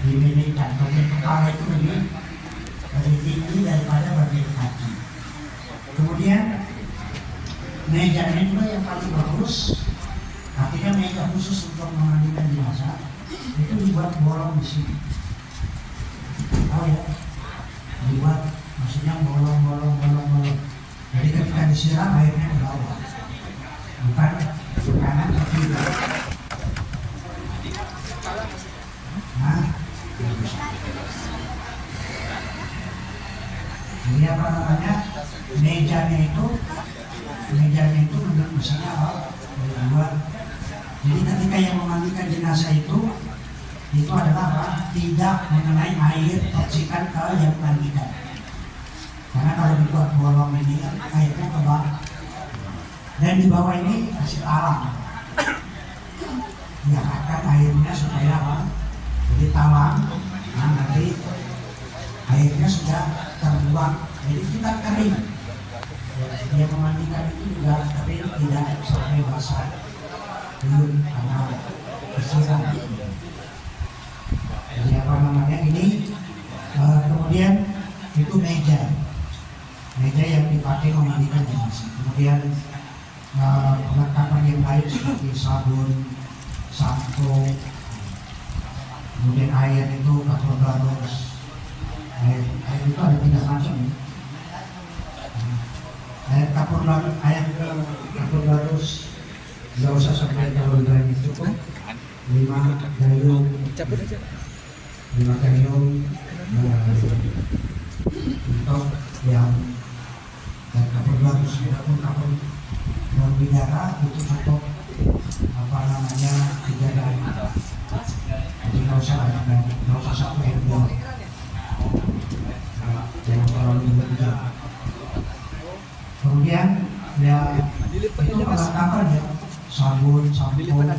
dimilihkan. Bagian kepala itu lebih tinggi daripada bagian kaki. Kemudian mejanya juga yang paling bagus, artinya meja khusus untuk memandikan jenazah itu dibuat bolong di sini. Oh ya, dibuat maksudnya bolong. Jadi ketika disiram airnya ke bawah, bukan ke kanan ke kiri. Nah, jadi apa namanya, mejanya itu menurut misalnya dibuat. Jadi ketika yang memandikan jenazah itu adalah apa? Tidak mengenai air percikan ke yang mandikan. Karena kalau dibuat bolong ini airnya ke bawah. Dan di bawah ini hasil alam. Diangkatkan airnya supaya apa? Jadi talang, nah nanti airnya sudah terbuang, jadi tidak kering. Dia memandikan itu juga kering, tidak sampai basah, belum karena kesiram. Jadi apa namanya ini? Kemudian itu meja yang dipakai memandikan jenazah. Kemudian perlengkapan yang lain seperti sabun, sampo, kemudian air itu kapur barus. Air itu ada 3 macam. Air kapur barus nggak usah sampai terlalu banyak, cukup 5 gayung untuk yang dan kapur barus maupun kapur bidara itu cukup 3 gayung. Jadi nggak usah satu embol, jangan terlalu berlebihan. Kemudian ya itu perlengkapan ya, sabun, sampo, kemudian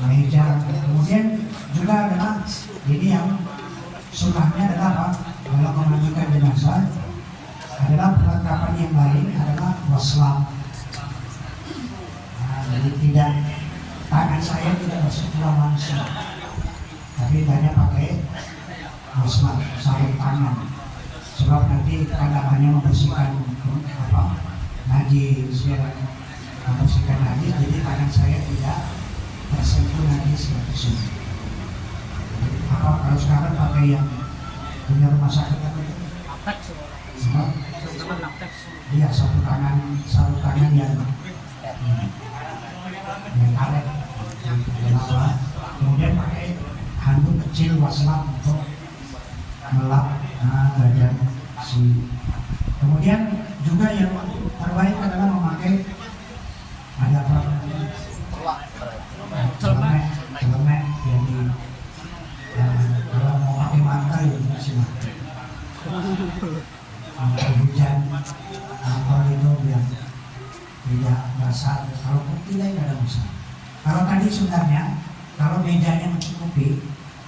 meja. Kemudian juga adalah ini yang sunnahnya adalah apa? Dalam memandikan jenazah adalah perlengkapan yang lain adalah waslam. Jadi tidak, tangan saya tidak bersentuhan langsung, tapi banyak pakai waslam, sarung tangan. Sebab nanti tangannya membersihkan najis, membersihkan najis, jadi tangan saya tidak tersentuh najis langsung. Kalau sekarang pakai yang punya rumah sakit iya, sarung tangan yang karet, kemudian pakai handuk kecil waslam untuk melap badan si. Kemudian juga yang terbaik adalah memakai ada apa? Celemek yang di kalau mau pakai mantel ya sih hujan atau itu biar tidak basah. Kalau tidak ada masalah. Kalau tadi sebenarnya kalau mejanya mencukupi,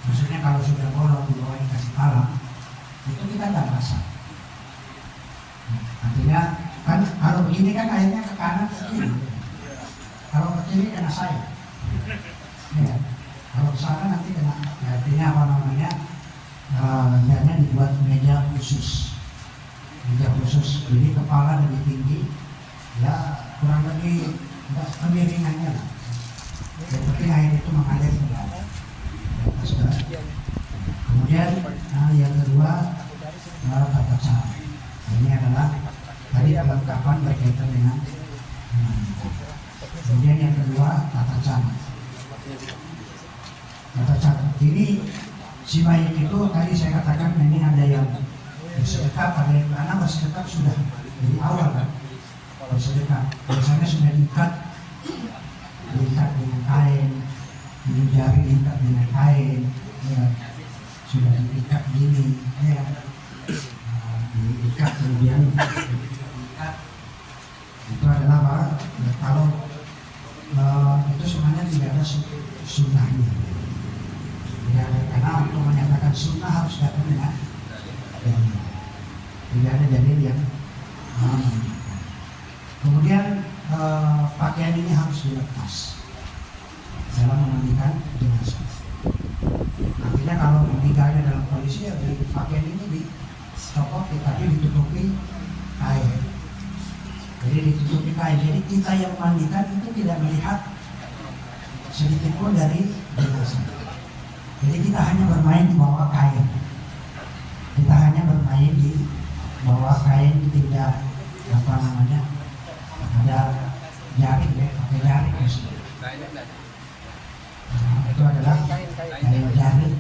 maksudnya kalau sudah bolong di bawah dikasih talang, itu kita tidak basah. Artinya kan kalau begini kan airnya ke kanan ke kiri. Kalau ke kiri kena saya. Ya. Kalau ke sana nanti kena. Artinya apa namanya? Hendaknya dibuat meja khusus. Jadi kepala lebih tinggi. Ya kurang lebih kemiringannya lah. Yang penting air itu mengalir ke bawah. Kemudian yang kedua tata cara. Ini adalah tadi perlengkapan berkaitan dengan kemudian yang kedua tata cara. Ini si mayit itu tadi saya katakan ini ada yang bersedekap, ada yang karena bersedekap sudah dari awal kan. Bersedekap biasanya sudah diikat dengan kain, ini jari diikat dengan kain, ya. Sudah diikat gini, ya. Diikat kemudian diikat. Itu adalah apa? Kalau itu sebenarnya tidak ada sunnahnya. Tidak ada, karena untuk menyatakan sunnah harus datang dengan dalil. Tidak ada dalil yang kemudian pakaian ini harus dilepas dalam memandikan memandikan jenazah. Artinya kalau meninggalnya dalam kondisi ya pakaian ini dicopot, tapi ditutupi kain. Jadi ditutupi kain. Jadi kita yang memandikan itu tidak melihat sedikit pun dari jenazah. Jadi kita hanya bermain di bawah kain. Kita hanya bermain di bawah kain, tidak ada jaring ya, pakai jaring ya. Nah, itu adalah kain jaring.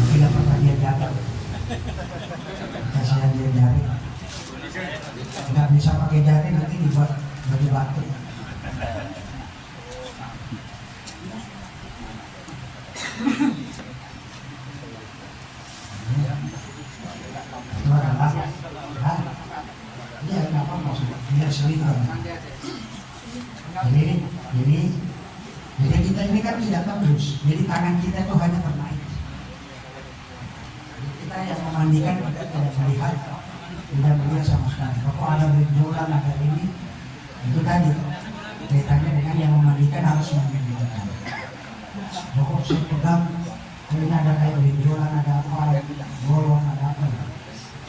Tidak pernah dia jaga, kasihan dia jaring. Nggak bisa pakai jaring, nanti dibuat baju batu. Itu adalah dia apa maksudnya? Dia selingkuh. Jadi kita ini kan tidak tembus. Jadi tangan kita itu hanya bermain. Kita yang memandikan kita tidak melihat sama sekali. Kalau ada benjolan, ada ini, itu tadi kaitannya dengan yang memandikan harus memandikan. Pokok saya pegang, ini ada kayak benjolan, ada apa, bolong, ada apa,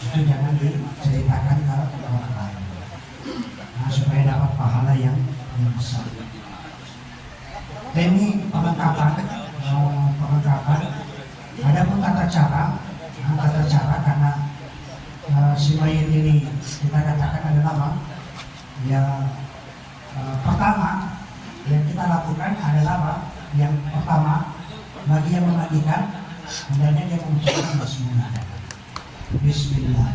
itu jangan diceritakan ke orang lain. Nah, supaya dapat pahala yang besar. Ini perlengkapan. Ada pun tata cara karena si mayit ini kita katakan adalah apa? Ya, pertama yang kita lakukan adalah apa? Yang pertama bagi yang memandikan hendaknya dia mengucapkan Bismillah. Bismillah.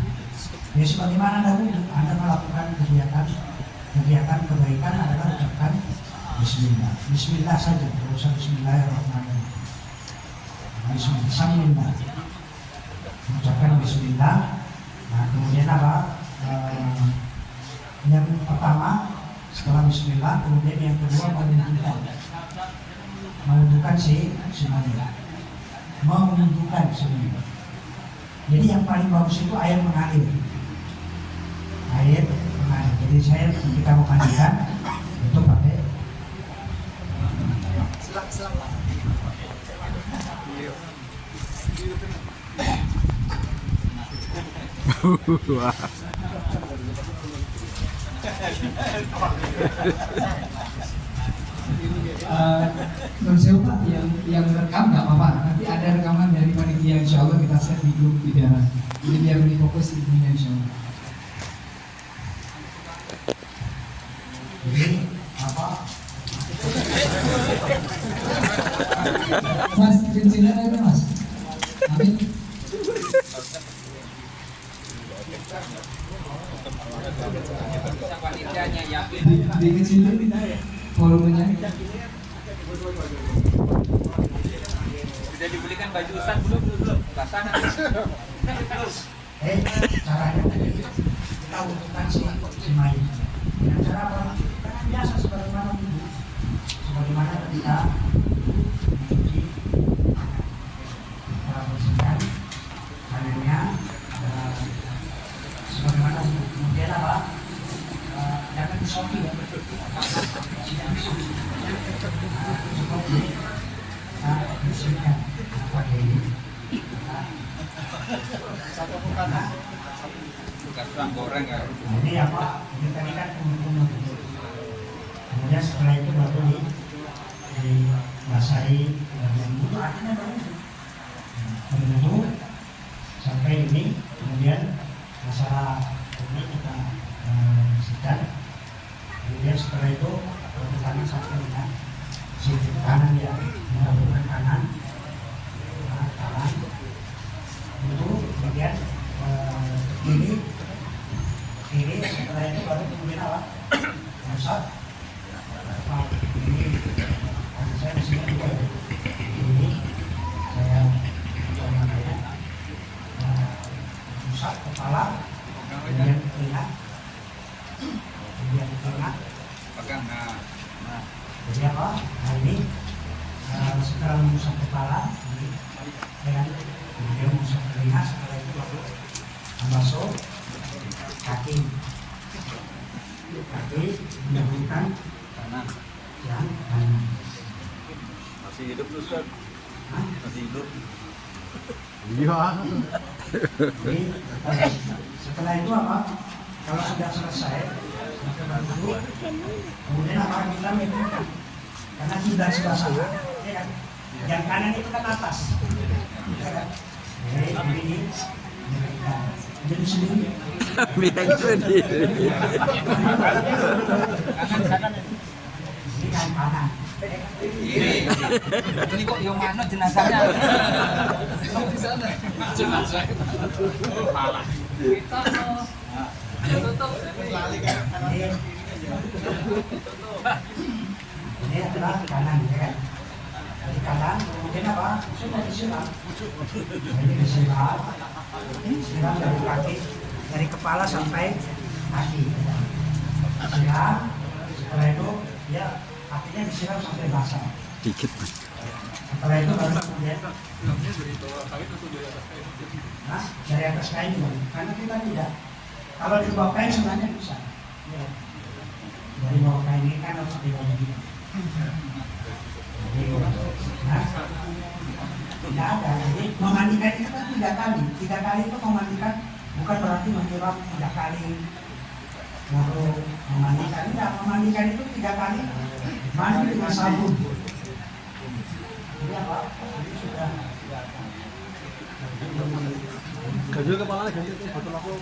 Ya sebagaimana dahulu Anda melakukan kegiatan kebaikan adalah ucapkan Bismillah. Bismillah saja, tidak usah Bismillahirrahmanirrahim. Bismillah. Ucapkan Bismillah. Nah kemudian apa? Yang pertama setelah Bismillah, kemudian yang kedua menundukkan si mayit. Menundukkan si mayit. Jadi yang paling bagus itu air mengalir. Jadi saya ketika memandikan itu pakai Nonsew Pak, yang rekam nggak apa-apa. Nanti ada rekaman dari panitia, insya Allah kita share di grup bicara. Jadi biar lebih fokus intinya insya Allah. ini apa? Mas, cincinnya itu mas. Amin. Dikecilin volumenya. Sudah dibelikan baju Ustaz belum? Basah. Caranya tadi kita untukkan si mayit. Dengan cara apa? Biasa sebagaimana ketika mencuci, kita bersihkan tangannya, sebagaimana kemudian apa? Jangan disopi ya. Seperti bersihkan pakai ini. Satu bukan. Bukan goreng ya. Ini apa? Ini tadi kan kumur-kumur. Kemudian setelah itu baru dibasahi bagian itu akhirnya baru berwudu sampai ini. Kemudian masalah ini kita bersihkan. Kemudian setelah itu batu tangan sampai dengan sisi kanan ya, melakukan kanan itu. Kemudian kiri setelah itu baru kemudian apa? Masak. Ini saya di sini juga ini saya namanya masak kepala, kemudian telinga, pegang. Nah, jadi apa? Nah ini setelah setelah mengusap kepala, kemudian mengusap telinga, setelah itu baru membasuh kaki, mendahulukan Kanan. yang kanan. Masih hidup tuh Ustaz. Masih hidup. Iya. Jadi setelah itu apa? Kalau sudah selesai, maka dulu, kemudian apa kita menentukan? Karena sudah sebelah sana, ya kan? Yang kanan itu kan atas, ya kan? Jadi ini, jadi sendiri. Bilang sendiri. Ini kan kanan. Ini kok yang mana jenazahnya? Di sana. Jenazah. Malah. Ini adalah kanan, ya kan? Dari kanan, kemudian apa? Sudah disiram. Jadi disiram dari kaki, dari kepala sampai kaki. Disiram, setelah itu ya kakinya disiram sampai basah. Dikit. Setelah itu baru kemudian dari atas kain juga, karena kita tidak. Kalau di bawah kain sebenarnya bisa. Ya. Dari bawah kain ini kan harus di bawah gitu. Tidak ada. Jadi memandikan itu kan 3 kali. 3 kali itu memandikan bukan berarti menyiram 3 kali baru memandikan. Tidak, memandikan itu 3 kali mandi dengan sabun. Jadi apa? Jadi sudah. Gaji kepala ganti botol aku.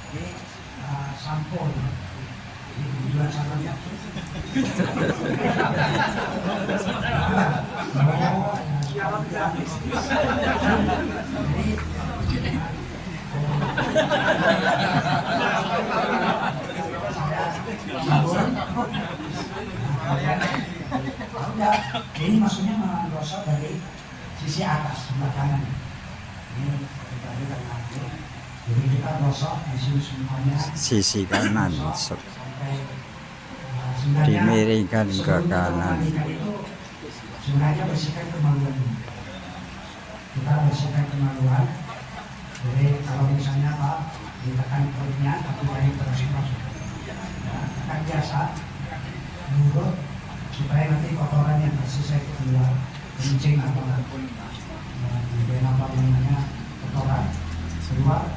Ini sampo. Ini jual samponya. Ini maksudnya menggosok dari sisi atas sebelah kanan. Ini kita lihat lagi. Jadi kita gosok di sini semuanya. Sisi kanan. Sampai Dimiringkan ke kanan. Itu sebenarnya bersihkan kemaluan. Kita bersihkan kemaluan. Jadi kalau misalnya Pak ditekan perutnya tapi dari terus-terus. Tekan biasa, nurut supaya nanti kotoran yang tersisa itu keluar, kencing atau kemudian apa namanya kotoran keluar.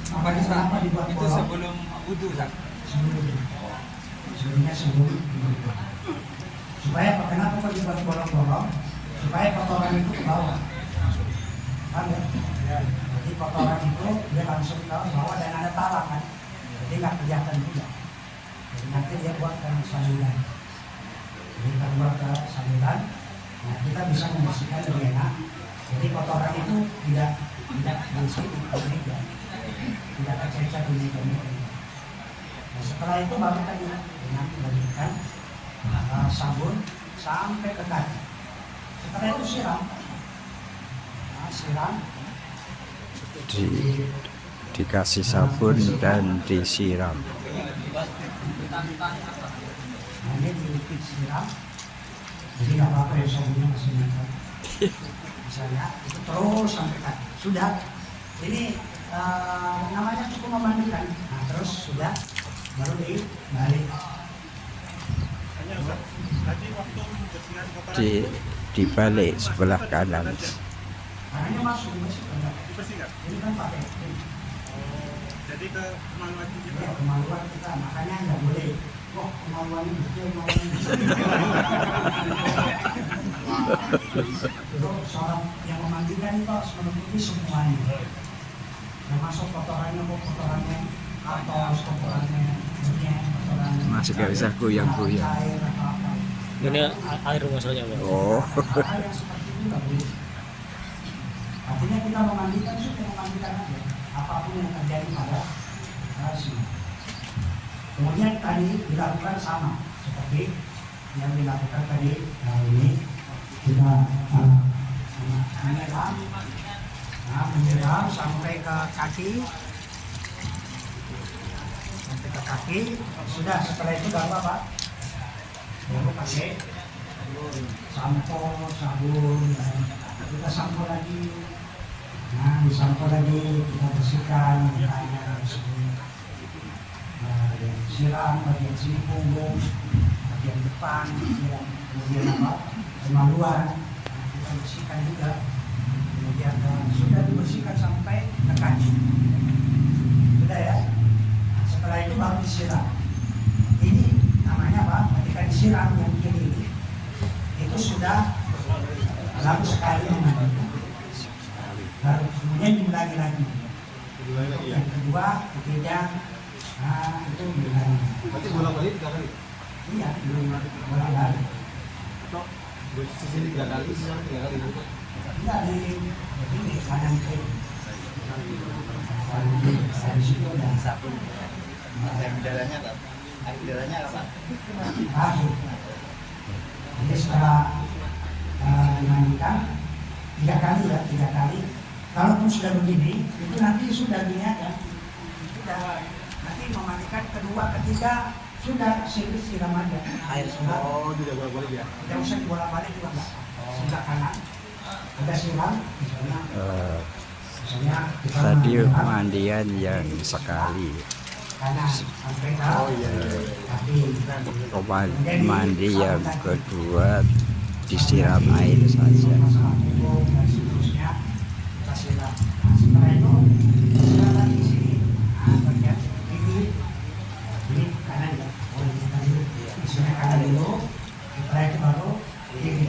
Apa itu Ustaz? Apa dibuat Itu bolong? sebelum wudu Ustaz. Sebelum supaya apa? Kenapa kok dibuat bolong-bolong? Supaya kotoran itu ke bawah. Paham ya? Jadi kotoran itu dia langsung ke bawah dan ada talang kan? Jadi nggak kelihatan juga. Jadi nanti dia buat ke saluran. Jadi kita buat ke saluran. Nah kita bisa membersihkan lebih enak. Jadi kotoran itu tidak bersih di meja, tidak tercecer di meja. Nah, setelah itu baru tadi dengan bagikan sabun sampai ke kaki. Setelah itu siram. Nah, siram. Dikasih sabun dan disiram. Nah, ini disiram. Jadi nggak apa-apa ya sabunnya masih nempel. Misalnya itu terus sampai kaki. Sudah. Ini namanya cukup memandikan. Nah terus sudah baru dibalik. Dibalik sebelah kanan. Karena masuk ini kan pakai. Jadi ke kemaluan kita. Ya, kemaluan kita makanya nggak boleh. Wah kemaluan ini betul Itu seorang yang memandikan itu harus menutupi semuanya. Termasuk kotorannya, kotorannya atas, kotorannya kotorannya. Masih gak bisa goyang-goyang. Ini air masalahnya Pak. Oh. Hal yang seperti itu nggak boleh. Artinya kita memandikan sudah memandikan aja. Apapun yang terjadi pada si. Kemudian tadi dilakukan sama seperti yang dilakukan tadi. Nah ini kita menyiram sampai ke kaki. kaki. Sudah, setelah itu baru apa? Baru pakai sampo, sabun, kita sampo lagi. Nah, disampo lagi, kita bersihkan mukanya, siram bagian sini punggung, bagian depan, siram. Kemudian apa? Kemaluan, kita bersihkan juga. Kemudian sudah dibersihkan sampai ke kaki. Sudah ya. Setelah itu baru disiram. Ini namanya apa? Ketika disiram yang kiri ini, itu sudah lalu sekali memandikan. Baru kemudian diulangi lagi. Yang kedua, ketiga, nah itu diulangi. Berarti bolak-balik 3 kali? Iya, bolak-balik. Atau sisi 3 kali, sisi 3 kali gitu? Enggak, di kanan kiri. Dari situ udah Sabun. Air bidaranya apa? Air bidaranya apa? akhir. Jadi setelah dimandikan 3 kali ya, 3 kali. Kalaupun sudah begini, itu nanti sudah niat ya. Sudah nanti memandikan kedua, ketiga sudah siram aja. Air Sudah. Oh, tidak bolak-balik ya? Tidak usah dibolak-balik juga enggak. Sebelah kanan ada siram, misalnya kita Tadi menggunakan mandian yang sekali, kanan sampai ke kaki. mandi yang kedua disiram air saja. Masalah punggung dan seterusnya kita siram. Nah, setelah itu siram lagi di sini. Nah, bagian ini kanan ya. Oh, ini tadi di sini kanan dulu. Setelah itu baru kiri.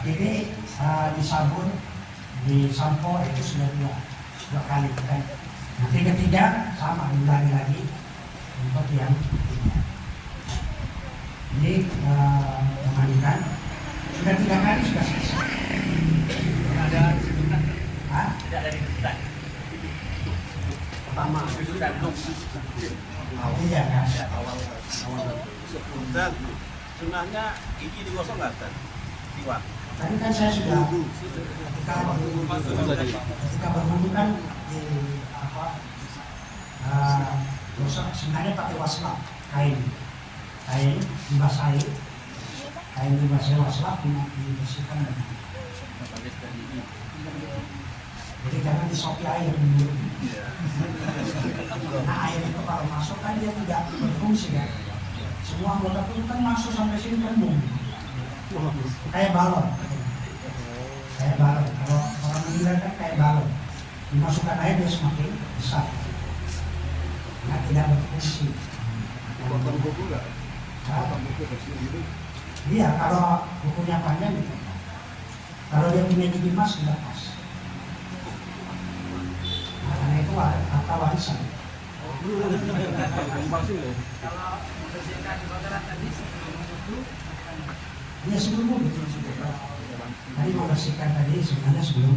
Kiri disabun, disampo itu sudah dua kali kan. Nanti ketiga sama diulangi lagi untuk yang ketiga. Jadi memandikan sudah 3 kali sudah selesai. Ada sebutan. Hah? Tidak ada sebutan. Pertama, Sebutan. Tidak kan? dan sunahnya gigi digosok nggak, Tan? Iwak. Tadi kan saya sudah ketika berwudu kan di apa? Gosok sebenarnya pakai waslap kain dibasahi, kain dibasahi waslap dibersihkan. Jadi jangan disopi air dulu. Karena air itu kalau masuk kan dia tidak berfungsi ya. Semua anggota tubuh kan masuk sampai sini penuh. Kayak balon. Kayak balon. Kalau orang meninggal kan kayak balon. Dimasukkan air dia semakin besar. Nah, tidak berfungsi. Potong buku nggak? Nah, Potong buku bersih gitu. iya, kalau bukunya panjang gitu. Kalau dia punya gigi emas dilepas. Nah, karena itu harta warisan. Palsu ya? Dia sebelum itu. Tadi membersihkan tadi sebenarnya sebelum.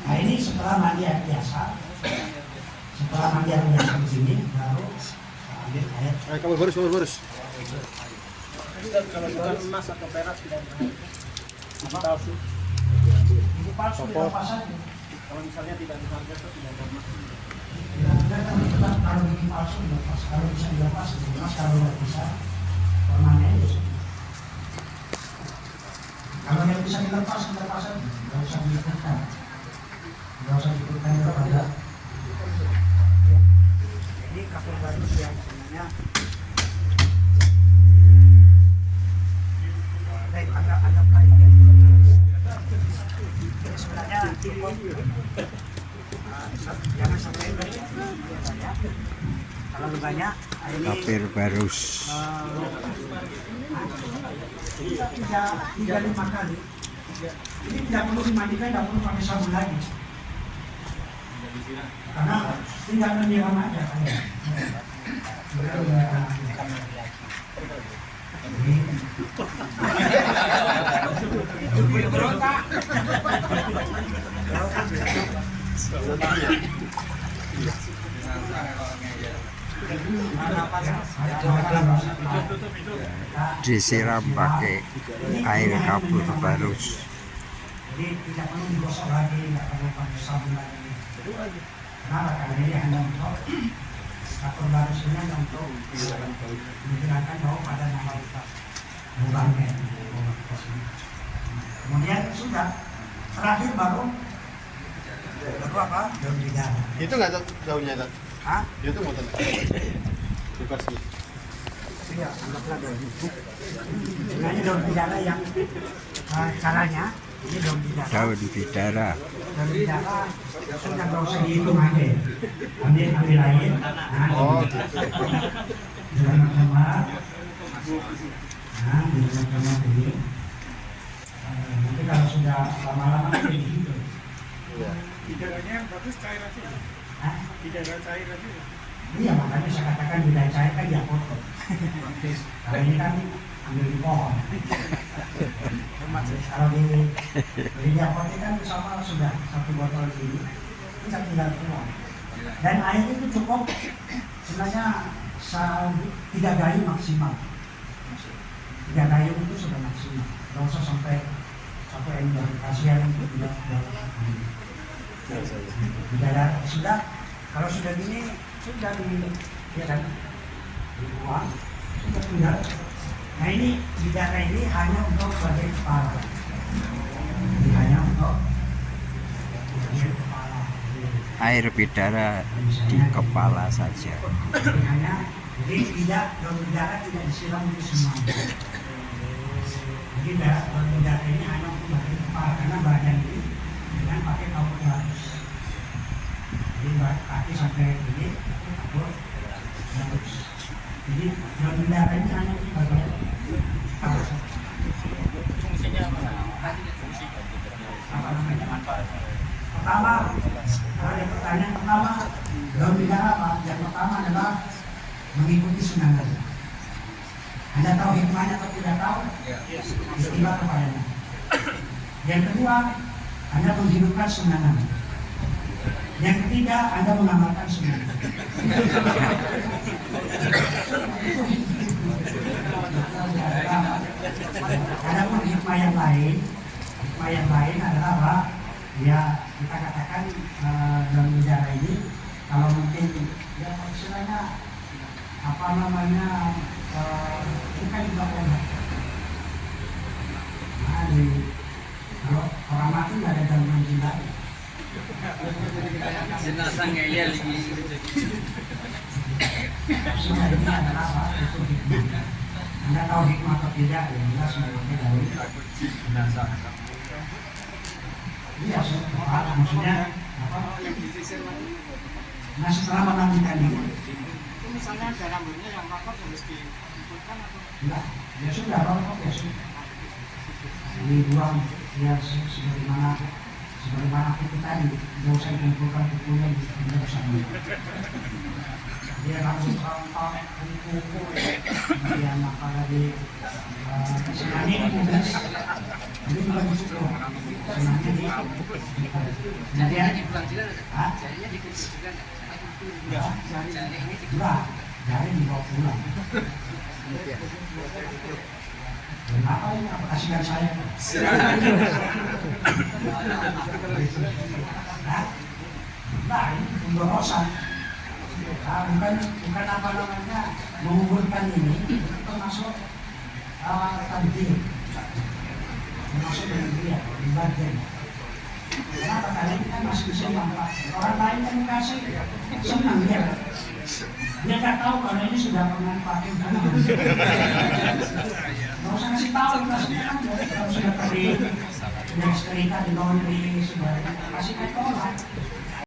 Nah ini setelah mandi air biasa, setelah mandi air biasa begini baru ambil air. Kamu bagus. Kalau bukan emas atau perak tidak palsu. Itu palsu dilepas saja. Kalau misalnya tidak dihargai itu tidak ada emas. Tidak ada kan tetap kalau bikin palsu dilepas, kalau bisa dilepas dilepas, kalau nggak bisa permanen ya sudah. Kalau yang bisa dilepas saja, nggak usah diikutkan. Nggak usah diikutkan itu pada. Jadi kapur baru yang sebenarnya agak baik ya. Sebenarnya cukup. Jangan sampai banyak. Kalau banyak, ini Kapir barus. tiga lima kali. Ini tidak perlu dimandikan, tidak perlu pakai sabun lagi. Karena tinggal menyiram aja kayak. Disiram pakai air kapur barus. Jadi tidak perlu digosok lagi, tidak perlu pakai sabun lagi. Kenapa? Karena ini hanya untuk dapur barus ini hanya untuk menghilangkan bau pada nama lubangnya. Kemudian sudah terakhir baru apa? Daun bidara. Itu nggak daunnya, Tat? Hah? Itu mau Tat? Bebas nih. Iya, anggaplah daun bidara. Nah, ini daun bidara yang caranya ini daun bidara. Daun bidara. Daun bidara sudah nggak usah dihitung aja. Ambil air. Nah, Oh. dengan kamar. Nah, dengan kamar ini. Nanti kalau sudah lama-lama jadi gitu. Iya. Bidaranya yang bagus cair aja. Hah? Bidara cair aja. Iya, makanya saya katakan bidara cair kan dia foto. Kalau ini kan ambil di pohon. Kalau di diapotek kan sama sudah satu botol ini, kita tinggal tuang. Dan air itu cukup sebenarnya 3 gayung maksimal. 3 gayung itu sudah maksimal. Tidak usah sampai ember. Kasihan untuk bidara sudah. Kalau sudah gini sudah ya kan dibuang sudah tinggal. Nah ini bidara ini hanya untuk bagian kepala. Ini hanya untuk bagian kepala. Air bidara di kepala saja. Ini hanya jadi tidak daun bidara tidak disiram itu semua. Jadi daun bidara ini hanya untuk bagian kepala karena badan ini dengan pakai kabut halus. Jadi kaki sampai ini kabut halus. Jadi daun bidara ini hanya untuk bagian kepala. Fungsinya Apa namanya? Pertama, kalau ada pertanyaan pertama, daun bidara apa? Yang pertama adalah mengikuti sunangan. Anda tahu hikmahnya atau tidak tahu? Istilah kepadanya. Yang kedua, Anda menghidupkan sunangan. Yang ketiga, Anda mengamalkan sunangan. Ada pun hikmah yang lain adalah apa? Ya kita katakan daun bidara ini kalau mungkin ya istilahnya apa namanya bukan juga obat. Nah, kalau orang mati nggak ada gangguan jiwa. jenazah ngeyel lagi. Maksudnya ini adalah apa? Itu hikmah. Anda tahu hikmah atau tidak? Ya jelas mengikuti dari jenazah. Iya, maksudnya apa? Nah setelah menantikan ini, Itu misalnya ada rambutnya yang rakot harus diikutkan atau enggak, ya sudah rokok ya sudah dibuang ya sebagaimana itu tadi, nggak usah dikumpulkan kukunya di pinggir sana. Dia rambut rontok, kuku, kemudian apalagi senangnya dikumpul, ini juga disuruh. Senangnya di kemudian Jarinya dikumpul juga nggak? enggak, jari dibawa pulang. Kenapa ini apa kasihan saya? Nah, ini pemborosan. Nah, bukan apa namanya menguburkan ini, itu termasuk tabdir, termasuk dengan dia di bagian. Kenapa? Karena ini kan masih bisa dimanfaatkan. Orang lain kan dikasih senang dia. Dia nggak tahu kalau ini sudah pernah pakai dulu. Nggak usah kasih tahu, kasih aja. Kalau sudah kering, sudah setrika di laundry, sudah kasih aja orang.